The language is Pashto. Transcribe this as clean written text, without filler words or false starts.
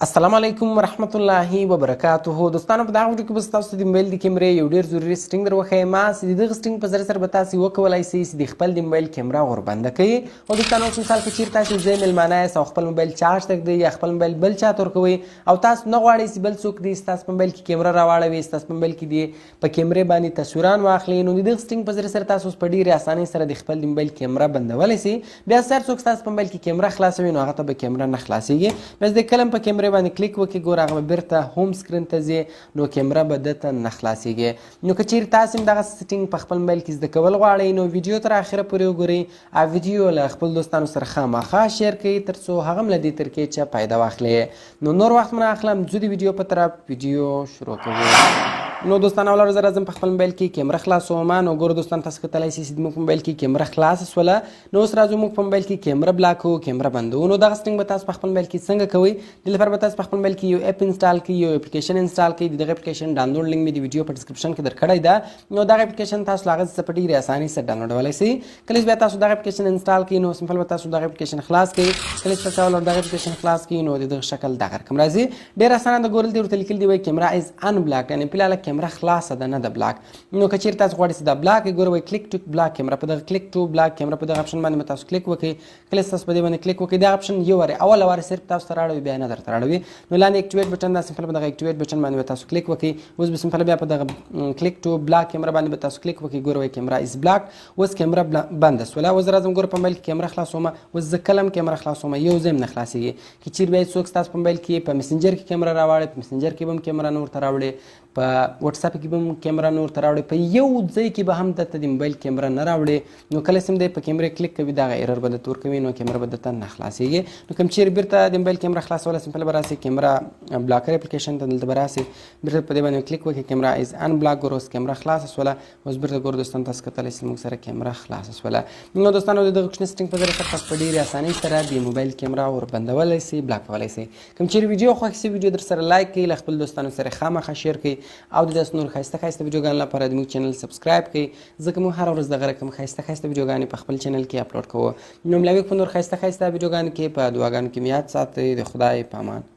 السلام علیکم ورحمت الله وبرکاته. دوستانو په دغه ویډیو کې به تاسو د موبایل د کیمرې یو ډېر ضروري سټینګ در وښیم. چې د دغه سټینګ په ذریعه سره به تاسو وکولی شئ چې د خپل د موبایل کیمره وربنده کړئ. او دوستانو اوس مثال کې چیرې تاسو ځای میلمانه یاست او خپل موبایل چارج ته ږدئ یا خپل موبایل بل چاته ورکوئ او تاسو نه غواړئ چې بل څوک دې ستاسو په موبایل کې کیمره راواړوي، ستاسو په موبایل کې دې په کیمرې باندې تصویران واخلي، نو د دغه سټینګ په ذریعه سره تاسو په ډېرې اسانۍ سره د خپل د موبایل کیمره بندولی شئ. بیا هر څوک ستاسو په موبایل کې کیمره خلاصوي نو هغه ته به کیمره نه خلاصېږي. بیا د کلم په کیمرې باندې کلیک وکړئ، ګوره هغه به بیرته هوم سکرین ته ځي نو کیمره به دته نه خلاصېږي. نو که چیرې تاسو هم دغه سیټینګ په خپل موبایل کې زده کول غواړئ نو ویډیو تر اخره پورې وګورئ او ویډیو له خپل دوستانو سره خامخا شیر کړئ تر څو هغه هم له دې ترکیې څخه فایده واخلي. نو نور وخت مه اخلم، ځو د ویډیو په طرف ویډیو شروع کوو. نو دوستانو اول زه راځم په خپل موبایل کې کیمره خلاصوم. نو ګورو دوستان تاسو کتلی شئ چې زموږ په موبایل کې کیمره خلاصه سوله. نو اوس راځو موږ په موبایل کې کیمره بلاک کوو، کیمره بندوو. نو دغه سټینګ به تاسو په خپل موبایل کې څنګه کوئ؟ دې لپاره به تاسو په خپل موبایل کې یو اپ انسټال کړئ، یو اپلیکیشن انسټال کړئ. د دغه اپلیکیشن ډاونلوډ لینک مې د ویډیو په ډسکرپشن کې درکړی ده. نو دغه اپلیکیشن تاسو له هغه څخه په ډېرې اسانۍ سره ډاونلوډولی شئ. کله چې بیا تاسو دغه اپلیکیشن انسټال کړئ نو سمپل به تاسو دغه اپلیکیشن خلاص کړئ. کله چې تاسو دغه اپلیکیشن خلاص کړئ نو د دغه شکل دغه رقم راځي. ډېر اسانه ده، ګورل دې ورته لیکلي دي وایي کیمره از ان بلاک، یعنې فلحاله کیمره خلاصه ده نه ده بلاک. نو که چیرې تاسو غواړئ چې دا بلاک یې ګوره وایي کلیک ټو بلاک کیمره، په دغه کلیک ټو بلاک کیمره په دغه اپشن باندې به تاسو کلیک وکړئ. کله چې تاسو په دې باندې کلیک وکړئ دغه اپشن یو وارې اوله وارې صرف تاسو ته راړوي بیا نه درته راړوي. نو لاندې اکټیویټ بټن ده، سمپل په دغه اکټیویټ بټن باندې به تاسو کلیک وکړئ. اوس به سمپل بیا په دغه کلیک ټو بلاک کیمره باندې به تاسو کلیک وکړئ. ګوره وایي کیمره از بلاک. اوس کیمره بنده سوله. اوس راځم ګوره په موبایل کې کیمره خلاصوم. اوس زه کله هم کیمره خلاصوم یو ځای هم نه خلاصېږي. که چیرې بیا څوک ستاسو په موبایل کې په مسنجر کې کیمره راواړي، په مسنجر کې به هم کیمره نه ورته راوړي، په واتساپ کې به هم کیمره نه ورته راوړي، په یو ځای کې به هم درته د موبایل کیمره نه راوړي. نو کله چې دی په کیمرې کلیک کوي دغه ایرر به درته ورکوي، نو کیمره به درته نه خلاصېږي. نو کوم چیرې بیرته د موبایل کیمره خلاصولی سمپل به راسئ کیمره بلاکر اپلیکیشن ته، دلته به راسئ بیرته په دې باندې کلیک وکړئ، کیمره از ان بلاک. ګوره اوس کیمره خلاصه سوله. اوس بیرته ګوره دوستان تاسو کتلی شئ موږ سره کیمره خلاصه سوله. نو دوستانو د دغه کوچني سټینګ په ذریعه سره تاسو په ډېرې اسانۍ سره د موبایل کیمره وربندولی شئ، بلاک کولی شئ. کوم چیرې ویډیو خوښ شي ویډیو در سره لایک کړئ، له خپل دوستانو سره خامخا شیر کړئ او د داسې نور ښایسته ښایسته ویډیوګانو لپاره د موږ چینل سبسکرایب کړئ، ځکه موږ هره ورځ دغه رقم ښایسته ښایسته ویډیوګانې په خپل چینل کې اپلوډ کوو. نو ملاوي په نور ښایسته ښایسته ویډیوګانو کې په دعاګانو کې مې یاد ساتئ. د خدای په امان.